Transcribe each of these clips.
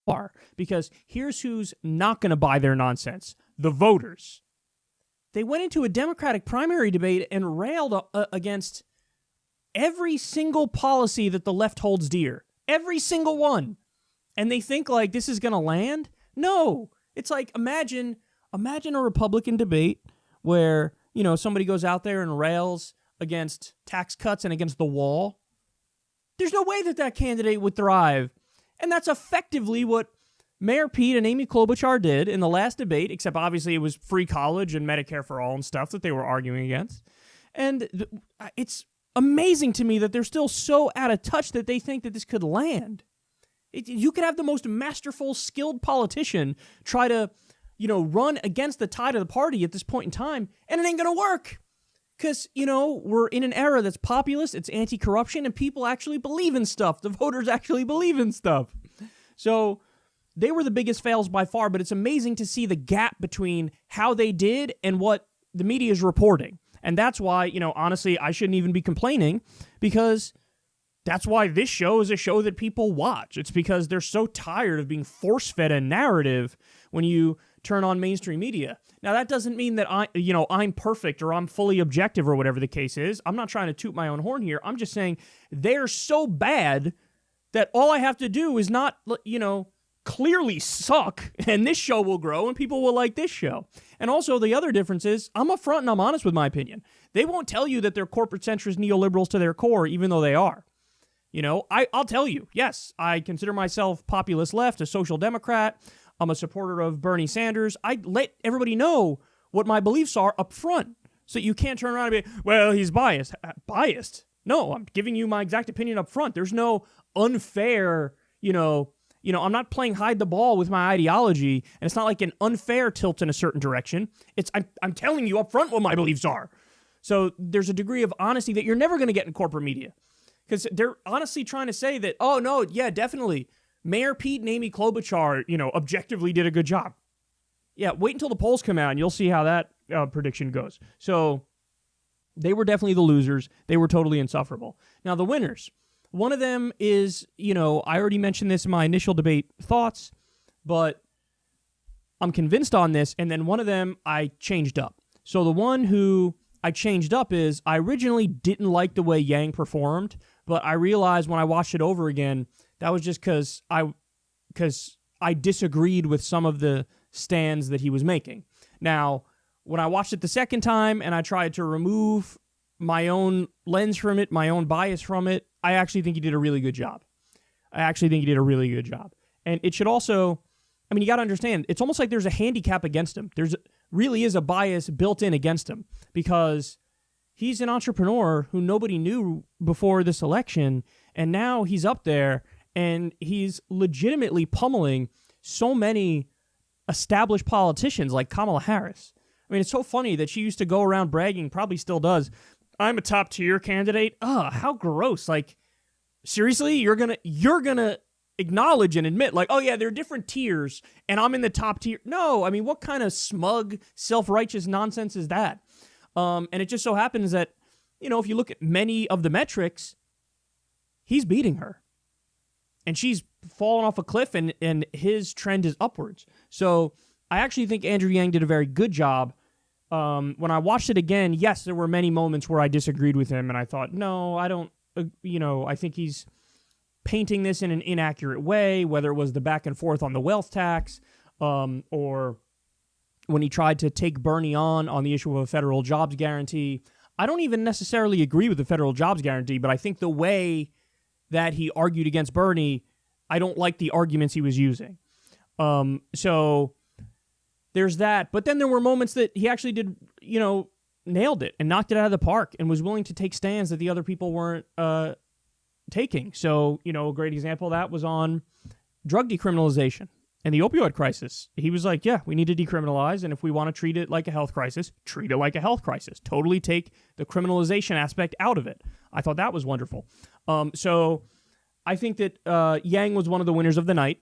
are, because here's who's not going to buy their nonsense: the voters. They went into a Democratic primary debate and railed against every single policy that the left holds dear. Every single one. And they think like this is going to land? No. It's like imagine a Republican debate where, somebody goes out there and rails against tax cuts and against the wall. There's no way that candidate would thrive. And that's effectively what Mayor Pete and Amy Klobuchar did in the last debate, except obviously it was free college and Medicare for all and stuff that they were arguing against. And it's amazing to me that they're still so out of touch that they think that this could land. You could have the most masterful, skilled politician try to, run against the tide of the party at this point in time, and it ain't going to work. Because, we're in an era that's populist, it's anti-corruption, and people actually believe in stuff. The voters actually believe in stuff. So they were the biggest fails by far, but it's amazing to see the gap between how they did and what the media is reporting. And that's why, honestly, I shouldn't even be complaining, because that's why this show is a show that people watch. It's because they're so tired of being force-fed a narrative when you turn on mainstream media. Now, that doesn't mean that I'm perfect or I'm fully objective or whatever the case is. I'm not trying to toot my own horn here. I'm just saying they're so bad that all I have to do is not, clearly suck, and this show will grow and people will like this show. And also the other difference is I'm upfront and I'm honest with my opinion. They won't tell you that they're corporate centrist neoliberals to their core, even though they are. I'll tell you, yes, I consider myself populist left, a social democrat. I'm a supporter of Bernie Sanders. I let everybody know what my beliefs are up front, so you can't turn around and be, well, he's biased. Biased? No, I'm giving you my exact opinion up front. There's no unfair, I'm not playing hide the ball with my ideology, and it's not like an unfair tilt in a certain direction. I'm telling you up front what my beliefs are. So there's a degree of honesty that you're never going to get in corporate media, because they're honestly trying to say that, oh, no, yeah, definitely, Mayor Pete and Amy Klobuchar, objectively did a good job. Yeah, wait until the polls come out, and you'll see how that prediction goes. So they were definitely the losers. They were totally insufferable. Now, the winners. One of them is, I already mentioned this in my initial debate thoughts, but I'm convinced on this, and then one of them I changed up. So the one who I changed up is I originally didn't like the way Yang performed, but I realized when I watched it over again, that was just because I disagreed with some of the stands that he was making. Now, when I watched it the second time and I tried to remove my own lens from it, my own bias from it, I actually think he did a really good job. And it should also, you got to understand, it's almost like there's a handicap against him. There's really is a bias built in against him, because he's an entrepreneur who nobody knew before this election, and now he's up there and he's legitimately pummeling so many established politicians like Kamala Harris. It's so funny that she used to go around bragging, probably still does, I'm a top tier candidate. Ugh, how gross. Like, seriously, you're gonna acknowledge and admit, like, oh yeah, there are different tiers and I'm in the top tier. No, what kind of smug, self-righteous nonsense is that? And it just so happens that, if you look at many of the metrics, he's beating her. And she's fallen off a cliff, and his trend is upwards. So I actually think Andrew Yang did a very good job. When I watched it again, yes, there were many moments where I disagreed with him, and I thought, no, I don't, I think he's painting this in an inaccurate way, whether it was the back and forth on the wealth tax, or when he tried to take Bernie on the issue of a federal jobs guarantee. I don't even necessarily agree with the federal jobs guarantee, but I think the way that he argued against Bernie, I don't like the arguments he was using. So there's that. But then there were moments that he actually did, nailed it and knocked it out of the park and was willing to take stands that the other people weren't taking. So, a great example of that was on drug decriminalization and the opioid crisis. He was like, yeah, we need to decriminalize, and if we want to treat it like a health crisis, treat it like a health crisis. Totally take the criminalization aspect out of it. I thought that was wonderful. So I think that Yang was one of the winners of the night.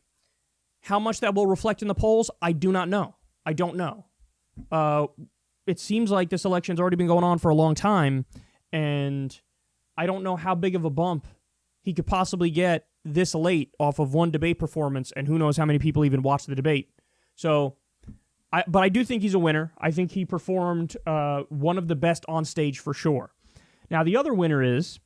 How much that will reflect in the polls, I do not know. I don't know. It seems like this election's already been going on for a long time, and I don't know how big of a bump he could possibly get this late off of one debate performance, and who knows how many people even watched the debate. So, but I do think he's a winner. I think he performed one of the best on stage for sure. Now, the other winner is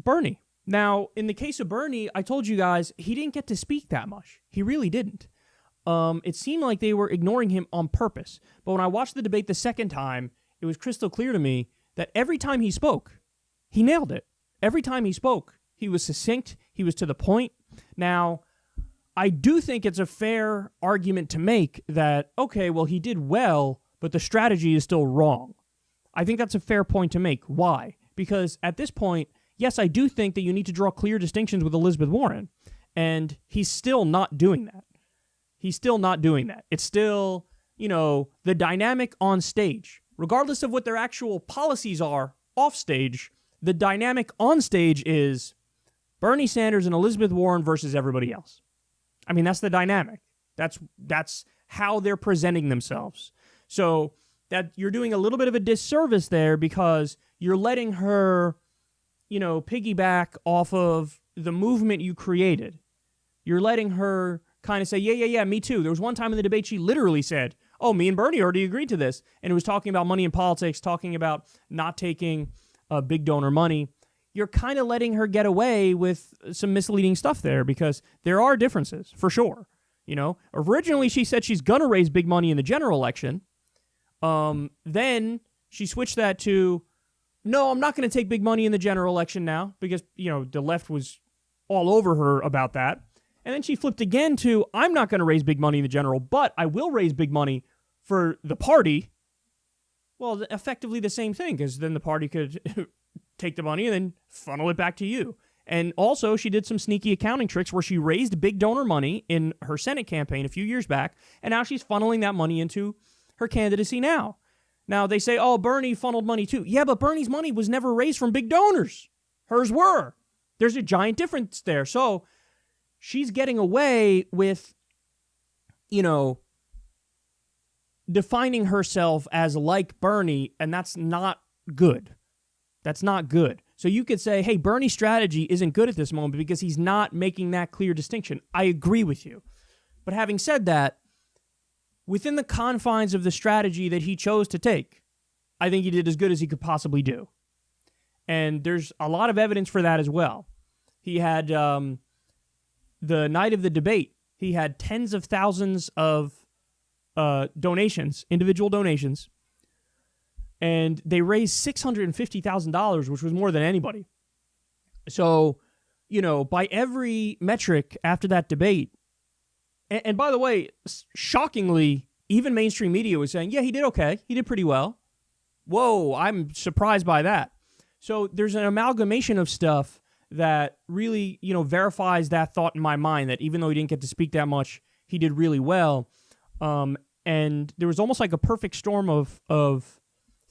Bernie. Now, in the case of Bernie, I told you guys he didn't get to speak that much. He really didn't. It seemed like they were ignoring him on purpose. But when I watched the debate the second time, it was crystal clear to me that every time he spoke, he nailed it. Every time he spoke, he was succinct. He was to the point. Now, I do think it's a fair argument to make that, okay, well, he did well, but the strategy is still wrong. I think that's a fair point to make. Why? Because at this point, yes, I do think that you need to draw clear distinctions with Elizabeth Warren, and he's still not doing that. He's still not doing that. It's still, the dynamic on stage. Regardless of what their actual policies are off stage, the dynamic on stage is Bernie Sanders and Elizabeth Warren versus everybody else. I mean, that's the dynamic. That's how they're presenting themselves. So that you're doing a little bit of a disservice there because you're letting her, piggyback off of the movement you created. You're letting her kind of say, yeah, me too. There was one time in the debate she literally said, oh, me and Bernie already agreed to this. And it was talking about money in politics, talking about not taking big donor money. You're kind of letting her get away with some misleading stuff there because there are differences, for sure. Originally she said she's going to raise big money in the general election. Then she switched that to, no, I'm not going to take big money in the general election now because, the left was all over her about that. And then she flipped again to, I'm not going to raise big money in the general, but I will raise big money for the party. Well, effectively the same thing, because then the party could take the money and then funnel it back to you. And also, she did some sneaky accounting tricks where she raised big donor money in her Senate campaign a few years back, and now she's funneling that money into her candidacy now. Now, they say, oh, Bernie funneled money too. Yeah, but Bernie's money was never raised from big donors. Hers were. There's a giant difference there. So she's getting away with, defining herself as like Bernie, and that's not good. That's not good. So you could say, hey, Bernie's strategy isn't good at this moment because he's not making that clear distinction. I agree with you. But having said that, within the confines of the strategy that he chose to take, I think he did as good as he could possibly do. And there's a lot of evidence for that as well. He had, the night of the debate, he had tens of thousands of donations, individual donations, and they raised $650,000, which was more than anybody. So, by every metric after that debate, and by the way, shockingly, even mainstream media was saying, yeah, he did okay. He did pretty well. Whoa, I'm surprised by that. So there's an amalgamation of stuff that really, verifies that thought in my mind that even though he didn't get to speak that much, he did really well. And there was almost like a perfect storm of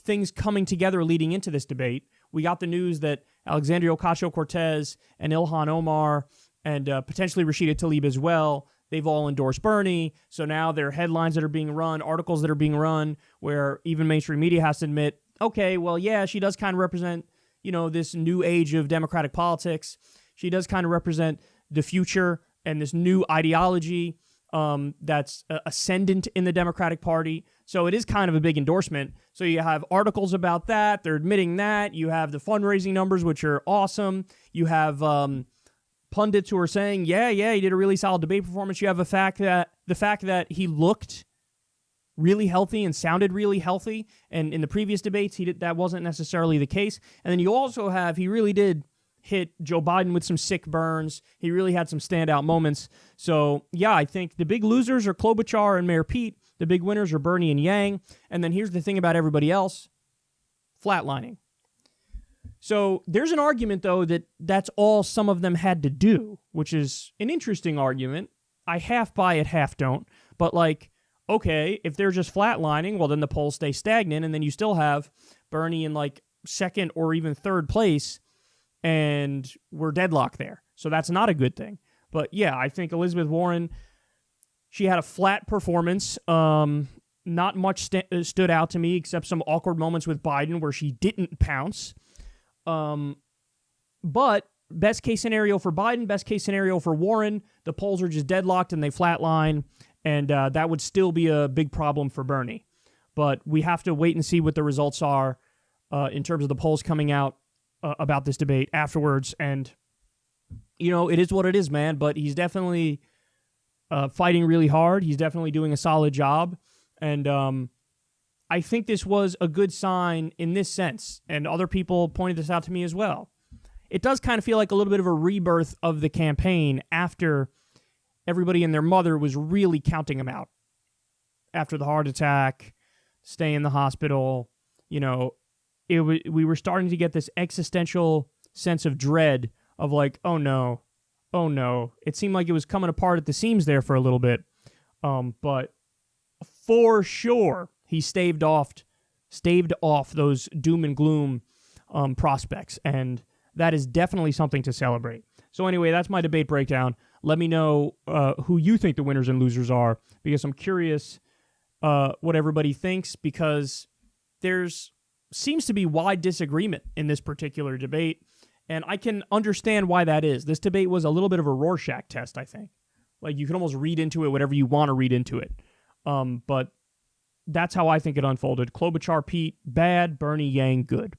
things coming together leading into this debate. We got the news that Alexandria Ocasio-Cortez and Ilhan Omar and potentially Rashida Tlaib as well, they've all endorsed Bernie. So now there are headlines that are being run, articles that are being run, where even mainstream media has to admit, okay, well, yeah, she does kind of represent, this new age of Democratic politics. She does kind of represent the future and this new ideology that's ascendant in the Democratic Party. So it is kind of a big endorsement. So you have articles about that. They're admitting that. You have the fundraising numbers, which are awesome. You have pundits who are saying, yeah, he did a really solid debate performance. You have the fact that he looked really healthy and sounded really healthy. And in the previous debates, that wasn't necessarily the case. And then you also have, he really did hit Joe Biden with some sick burns. He really had some standout moments. So, yeah, I think the big losers are Klobuchar and Mayor Pete. The big winners are Bernie and Yang. And then here's the thing about everybody else, flatlining. So there's an argument, though, that that's all some of them had to do, which is an interesting argument. I half buy it, half don't. But, okay, if they're just flatlining, well, then the polls stay stagnant, and then you still have Bernie in, second or even third place, and we're deadlocked there. So that's not a good thing. But, yeah, I think Elizabeth Warren, she had a flat performance. Not much stood out to me except some awkward moments with Biden where she didn't pounce. But best case scenario for Biden, best case scenario for Warren. The polls are just deadlocked and they flatline, and that would still be a big problem for Bernie. But we have to wait and see what the results are in terms of the polls coming out about this debate afterwards. And, it is what it is, man. But he's definitely fighting really hard. He's definitely doing a solid job. And I think this was a good sign in this sense. And other people pointed this out to me as well. It does kind of feel like a little bit of a rebirth of the campaign after everybody and their mother was really counting him out. After the heart attack, stay in the hospital, we were starting to get this existential sense of dread of like, oh no. It seemed like it was coming apart at the seams there for a little bit. But for sure, he staved off those doom and gloom prospects, and that is definitely something to celebrate. So anyway, that's my debate breakdown. Let me know who you think the winners and losers are, because I'm curious what everybody thinks, because there's seems to be wide disagreement in this particular debate, and I can understand why that is. This debate was a little bit of a Rorschach test, I think. Like, you can almost read into it whatever you want to read into it. But that's how I think it unfolded. Klobuchar Pete, bad. Bernie Yang, good.